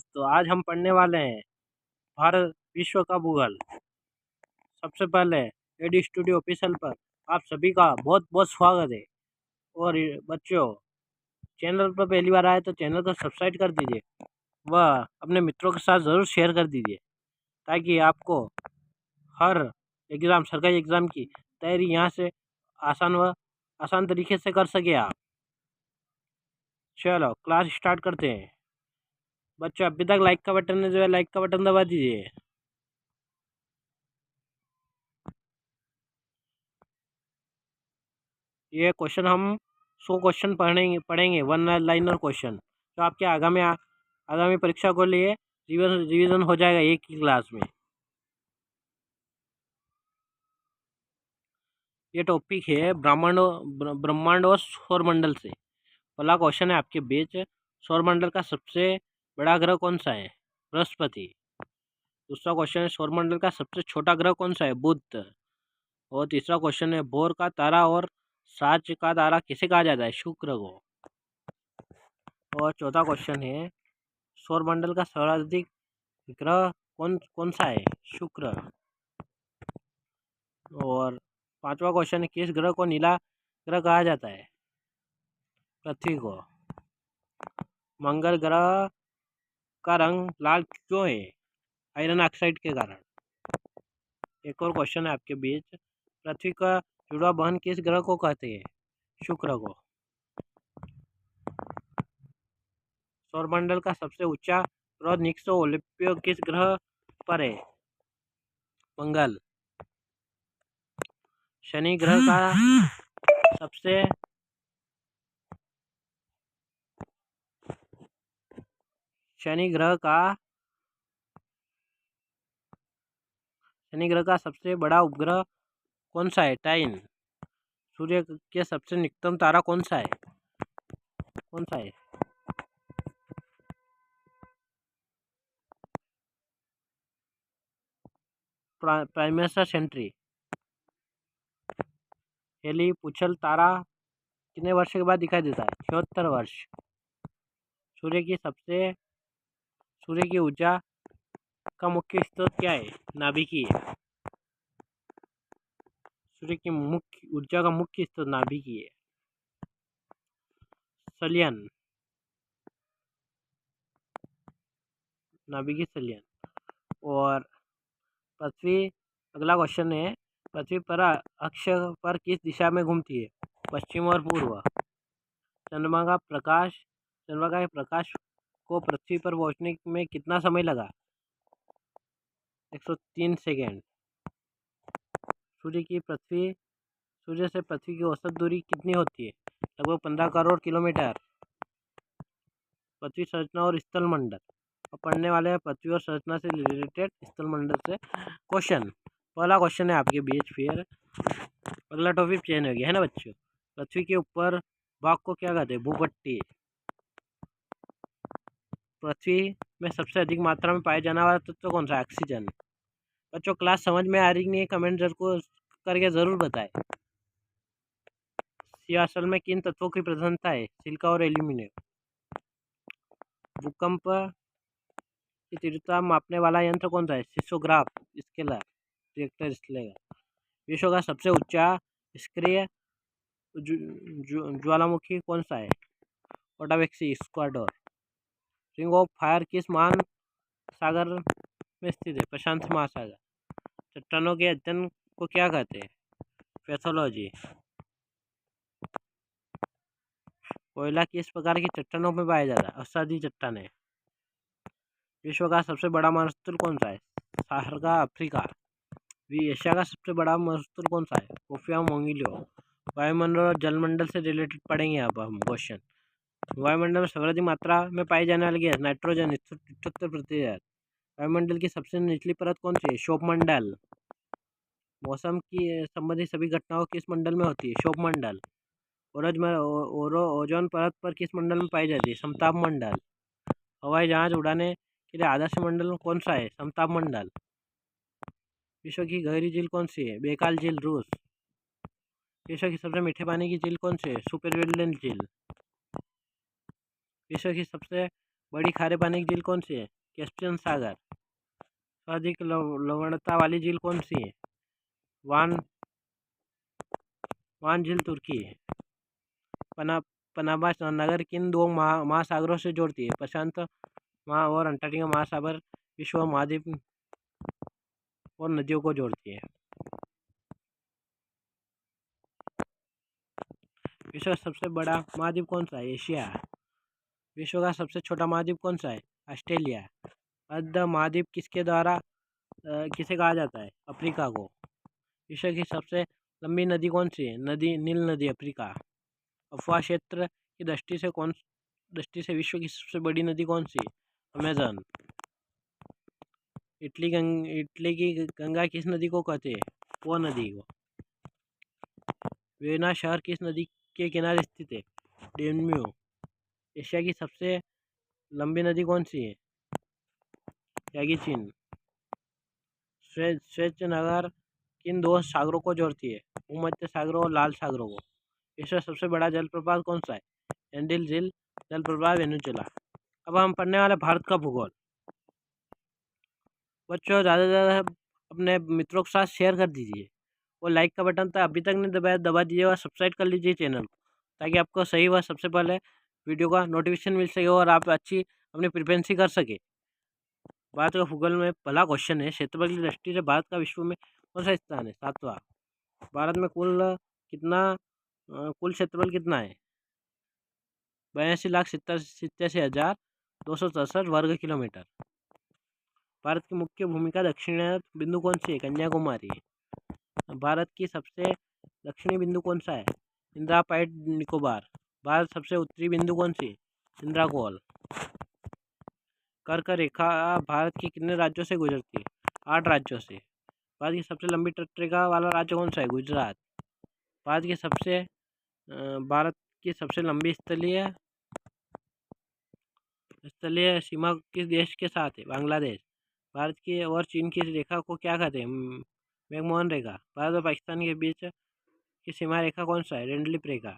दोस्तों, आज हम पढ़ने वाले हैं भारत विश्व का भूगोल। सबसे पहले एडी स्टूडियो ऑफिशियल पर आप सभी का बहुत बहुत स्वागत है। और बच्चों, चैनल पर पहली बार आए तो चैनल को सब्सक्राइब कर दीजिए व अपने मित्रों के साथ ज़रूर शेयर कर दीजिए, ताकि आपको हर सरकारी एग्ज़ाम की तैयारी यहाँ से आसान तरीके से कर सके आप। चलो क्लास स्टार्ट करते हैं। बच्चों, अभी तक लाइक का बटन है जो है लाइक का बटन दबा दीजिए। ये क्वेश्चन हम 100 क्वेश्चन पढ़ेंगे 1 लाइनर क्वेश्चन, तो आपके आगामी परीक्षा को लिए रिवीजन हो जाएगा एक ही क्लास में। ये टॉपिक है ब्रह्मांड और सौरमंडल से। पहला क्वेश्चन है आपके बीच, सौरमंडल का सबसे बड़ा ग्रह कौन सा है? बृहस्पति। दूसरा क्वेश्चन है, सौरमंडल का सबसे छोटा ग्रह कौन सा है? बुध। और तीसरा क्वेश्चन है, भोर का तारा और साज का तारा किसे कहा जाता है? शुक्र को। और चौथा क्वेश्चन है, सौरमंडल का सर्वाधिक ग्रह कौन कौन सा है? शुक्र। और पांचवा क्वेश्चन है, किस ग्रह को नीला ग्रह कहा जाता है? पृथ्वी को। मंगल ग्रह का रंग लाल क्यों है? आयरन ऑक्साइड के कारण। एक और क्वेश्चन है आपके बीच, पृथ्वी का जुड़वा बहन किस ग्रह को कहते हैं? शुक्र को। सौरमंडल का सबसे ऊंचा ग्रह निक्सो ओलिम्पियो किस ग्रह पर है? मंगल। शनि ग्रह का सबसे शनि ग्रह का सबसे बड़ा उपग्रह कौन सा है? टाइन। सूर्य के सबसे निकटतम तारा कौन सा है? प्राइमेसा सेंट्री। हेली पुछल तारा कितने वर्ष के बाद दिखाई देता है? 76 वर्ष। सूर्य की ऊर्जा का मुख्य स्रोत क्या है? नाभिकीय। सूर्य की मुख्य ऊर्जा का मुख्य स्रोत नाभिकीय। संलयन। नाभिकीय संलयन। और अगला क्वेश्चन है, पृथ्वी पर अक्ष पर किस दिशा में घूमती है? पश्चिम और पूर्व। चंद्रमा का प्रकाश को पृथ्वी पर पहुंचने में कितना समय लगा? 103 सेकेंड। सूर्य से पृथ्वी की औसत दूरी कितनी होती है? लगभग 15 करोड़ किलोमीटर। पृथ्वी संरचना और स्थल मंडल। और पढ़ने वाले हैं पृथ्वी और संरचना से रिलेटेड स्थल मंडल से क्वेश्चन। पहला क्वेश्चन है आपके बीच, फिर अगला टॉपिक चेंज हो गया है ना बच्चों। पृथ्वी के ऊपर भाग को क्या कहते हैं? भूपट्टी। पृथ्वी में सबसे अधिक मात्रा में पाया जाने वाला तत्व कौन सा है? ऑक्सीजन। बच्चों, क्लास समझ में आ रही नहीं है? कमेंट जरूर करके ज़रूर बताएं। यह असल में किन तत्वों की प्रधानता है? सिलिका और एल्यूमिनियम। भूकंप की तीव्रता मापने वाला यंत्र कौन सा है? Seismograph scalar reactor scalar. विश्व का सबसे ऊंचा सक्रिय ज्वालामुखी कौन सा है? ओटावेक्सी स्क्वाडोर। रिंग ऑफ फायर किस महासागर में स्थित है? प्रशांत महासागर। चट्टानों के अध्ययन को क्या कहते हैं? पैथोलॉजी। कोयला किस प्रकार की चट्टानों में पाया जाता है? असादी चट्टानें। विश्व का सबसे बड़ा मरुस्थल कौन सा है? सहारा अफ्रीका। एशिया का सबसे बड़ा मरुस्थल कौन सा है? कोफिया मोंगिलो। वायुमंडल और जलमंडल से रिलेटेड पढ़ेंगे अब हम क्वेश्चन। वायुमंडल में सर्वाधिक मात्रा में पाई जाने वाली गैस नाइट्रोजन 78%। वायुमंडल की सबसे निचली परत कौन सी है? क्षोभमंडल। मौसम की संबंधित सभी घटनाओं किस मंडल में होती है? क्षोभमंडल। ओजोन परत पर किस मंडल में पाई जाती है? समताप मंडल। हवाई जहाज उड़ाने के लिए आदर्श मंडल कौन सा है? समताप मंडल। विश्व की गहरी झील कौन सी है? बैकाल झील, रूस। विश्व की सबसे मीठे पानी की झील कौन सी है? सुपरवेलियन झील। विश्व की सबसे बड़ी खारे पानी की झील कौन सी है? कैस्पियन सागर। सर्वाधिक लवणता वाली झील कौन सी है? वान वान झील तुर्की है। पनामा नगर किन दो महासागरों से जोड़ती है? प्रशांत और अंटार्कटिका महासागर विश्व महाद्वीप और नदियों को जोड़ती है। विश्व का सबसे बड़ा महाद्वीप कौन सा है? एशिया। विश्व का सबसे छोटा महाद्वीप कौन सा है? ऑस्ट्रेलिया। अर्ध महाद्वीप किसे कहा जाता है? अफ्रीका को। विश्व की सबसे लंबी नदी कौन सी है? नील नदी, अफ्रीका। अफवाह क्षेत्र की दृष्टि से विश्व की सबसे बड़ी नदी कौन सी है? अमेजन। इटली की गंगा किस नदी को कहते हैं? वो नदी को। वियना शहर किस नदी के किनारे स्थित है? डेन्यूब। एशिया की सबसे लंबी नदी कौन सी है? यागिचिन। श्वेत नगर किन दो सागरों को जोड़ती है? भूमध्य सागर और लाल सागरों को। विश्व का सबसे बड़ा जलप्रपात कौन सा है? एंडिल झील जलप्रपात वेनेजुला। अब हम पढ़ने वाले भारत का भूगोल। बच्चों ज़्यादा से ज़्यादा अपने मित्रों के साथ शेयर कर दीजिए और लाइक का बटन था अभी तक नहीं दबाया, दबा दीजिए और सब्सक्राइब कर लीजिए चैनल को, ताकि आपको सही व सबसे पहले वीडियो का नोटिफिकेशन मिल सके और आप अच्छी अपनी प्रिपरेशन कर सके। भारत का भूगोल में पहला क्वेश्चन है, क्षेत्रफल की दृष्टि से भारत का विश्व में कौन सा स्थान है? 7वां। भारत में कुल क्षेत्रफल कितना है? 82,87,267 वर्ग किलोमीटर। भारत की मुख्य भूमिका दक्षिण बिंदु कौन सी है? कन्याकुमारी। भारत की सबसे दक्षिणी बिंदु कौन सा है? इंदिरा पाइट निकोबार। भारत सबसे उत्तरी बिंदु कौन सी है? इंदिरा कोल। कर्क रेखा भारत के कितने राज्यों से गुजरती है? 8 राज्यों से। भारत की सबसे लंबी तटरेखा वाला राज्य कौन सा है? गुजरात। भारत की सबसे लंबी स्थलीय सीमा किस देश के साथ है? बांग्लादेश। भारत की और चीन की रेखा को क्या कहते हैं? मैकमोहन रेखा। भारत और पाकिस्तान के बीच की सीमा रेखा कौन सा है? रेंडलिप रेखा।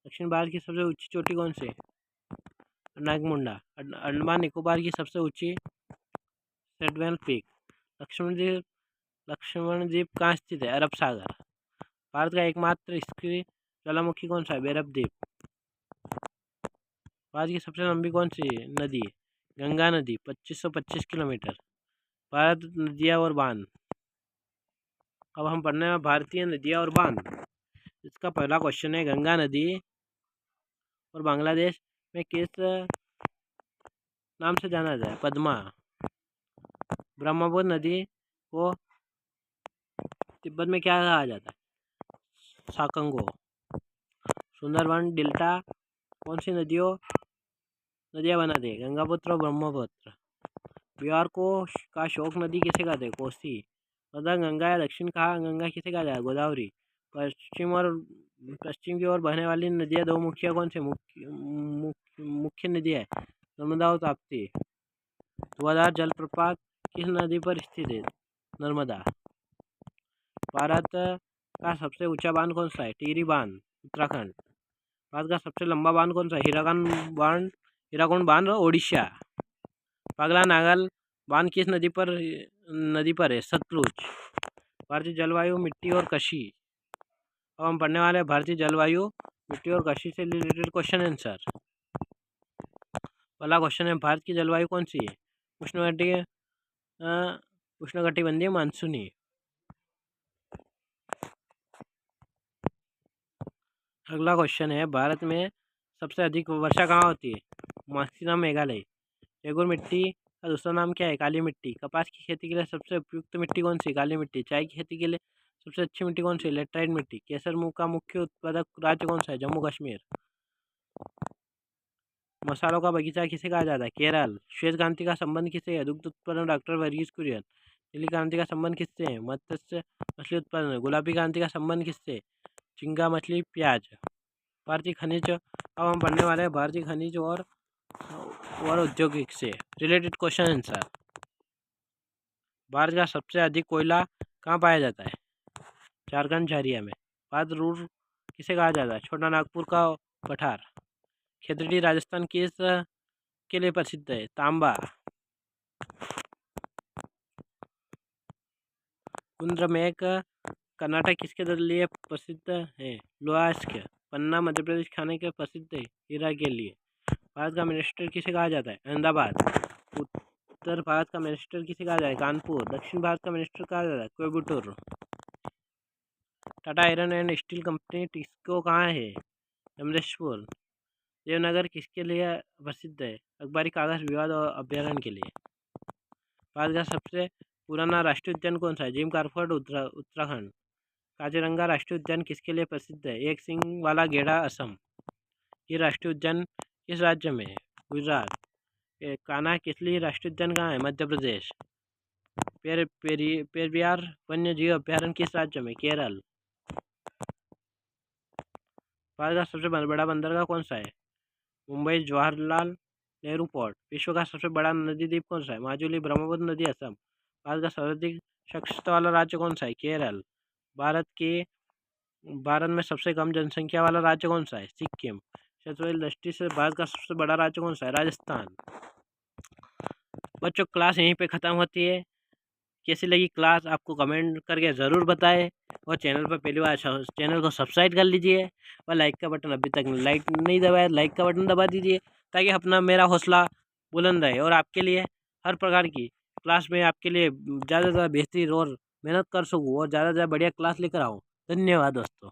दक्षिण भारत की सबसे ऊंची चोटी कौन सी है? नागमुंडा। अंडमान निकोबार की सबसे ऊंची सेडवेल पीक। लक्ष्मण द्वीप कहाँ स्थित है? अरब सागर। भारत का एकमात्र स्क्रीय ज्वालामुखी कौन सा है? बैरब द्वीप। भारत की सबसे लंबी कौन सी नदी है? गंगा नदी 2525 किलोमीटर। भारत नदियाँ और बांध। अब हम पढ़ने में भारतीय नदियाँ और बांध। इसका पहला क्वेश्चन है, गंगा नदी और बांग्लादेश में किस नाम से जाना जाए? पद्मा। ब्रह्मपुत्र नदी को तिब्बत में क्या कहा जाता है? साकंगो। सुंदरबन डेल्टा कौन सी नदियाँ बनाते हैं? गंगापुत्र और ब्रह्मपुत्र। बिहार का शोक नदी किसे कहते हैं? कोसी। मध्य गंगा या दक्षिण कहा गंगा किसे कहा जाए? गोदावरी। पश्चिम की ओर बहने वाली नदियाँ दो मुख्य कौन से मुख्य नदियाँ है? नर्मदा और ताप्ती। धुआंधार जलप्रपात किस नदी पर स्थित है? नर्मदा। भारत का सबसे ऊंचा बांध कौन सा है? टिहरी बांध, उत्तराखंड। भारत का सबसे लंबा बांध कौन सा है? हीराकुंड बांध, ओडिशा। पगला नागल बांध किस नदी पर है? सतलुज। भारतीय जलवायु, मिट्टी और कृषि। अब हम पढ़ने वाले हैं भारतीय जलवायु, मिट्टी और कृषि से रिलेटेड क्वेश्चन आंसर। पहला क्वेश्चन है, भारत की जलवायु कौन सी है? उष्णकटिबंधीय मानसूनी। अगला क्वेश्चन है, भारत में सबसे अधिक वर्षा कहाँ होती है? मासिना मेघालय। रेगुर मिट्टी का दूसरा नाम क्या है? काली मिट्टी। कपास की खेती के लिए सबसे उपयुक्त मिट्टी कौन सी? काली मिट्टी। चाय की खेती के लिए सबसे अच्छी मिट्टी कौन सी? लेटराइट मिट्टी। केसर का मुख्य उत्पादक राज्य कौन सा है? जम्मू कश्मीर। मसालों का बगीचा किसे कहा जाता है? केरल। श्वेत क्रांति का संबंध किससे है? दुग्ध उत्पादन, डॉक्टर वर्गीस कुरियन। नीली क्रांति का संबंध किससे है? मत्स्य मछली उत्पादन। गुलाबी क्रांति का संबंध किससे? झींगा मछली, प्याज। भारतीय खनिज। अब हम पढ़ने वाले हैं भारतीय खनिज और औद्योगिक से रिलेटेड क्वेश्चन आंसर। भारत का सबसे अधिक कोयला कहाँ पाया जाता है? झारखंड झरिया में। भारत रूर किसे कहा जाता है? छोटा नागपुर का पठार। खेतड़ी राजस्थान किस किसके लिए प्रसिद्ध है? तांबा। कुंद्रमेक कर्नाटक किसके लिए प्रसिद्ध है? लोहास्क। पन्ना मध्य प्रदेश खाने के प्रसिद्ध है? हीरा के लिए। भारत का मिनिस्टर किसे कहा जाता है? अहमदाबाद। उत्तर भारत का मिनिस्टर किसे कहा जाता है? कानपुर। दक्षिण भारत का मिनिस्टर कहा जाता है? Coimbatore. Tata iron and steel company TISCO कहाँ है? जमशेदपुर। देवनागर किसके लिए प्रसिद्ध है? अखबारी कागज विवाद और अभ्यारण्य के लिए। भारत का सबसे पुराना राष्ट्रीय उद्यान कौन सा है? Jim Corbett, Uttarakhand. काजीरंगा राष्ट्रीय उद्यान किसके लिए प्रसिद्ध है? एक सिंग वाला गेंडा, असम। ये राष्ट्रीय उद्यान किस राज्य में है? गुजरात। कान्हा किसली राष्ट्रीय उद्यान कहाँ है? मध्य प्रदेश। पेरियार वन्य जीव अभ्यारण्य किस राज्य में? केरल। भारत का सबसे बड़ा बंदरगाह कौन सा है? मुंबई जवाहरलाल नेहरू पोर्ट। विश्व का सबसे बड़ा नदी द्वीप कौन सा है? माजुली। ब्रह्मपुत्र नदी, असम। भारत का सर्वाधिक साक्षरता वाला राज्य कौन सा है? केरल। भारत में सबसे कम जनसंख्या वाला राज्य कौन सा है? सिक्किम। क्षेत्रफल दृष्टि से भारत का सबसे बड़ा राज्य कौन सा है? राजस्थान। बच्चों, क्लास यहीं पे ख़त्म होती है। कैसी लगी क्लास आपको कमेंट करके ज़रूर बताएं, और चैनल पर पहली बार चैनल को सब्सक्राइब कर लीजिए, और लाइक का बटन अभी तक लाइक नहीं दबाया, लाइक का बटन दबा दीजिए, ताकि अपना मेरा हौसला बुलंद रहे और आपके लिए हर प्रकार की क्लास में आपके लिए ज़्यादा से ज़्यादा बेहतरीन और मेहनत कर सकूँ और ज़्यादा से ज़्यादा बढ़िया क्लास लेकर आऊँ। धन्यवाद दोस्तों।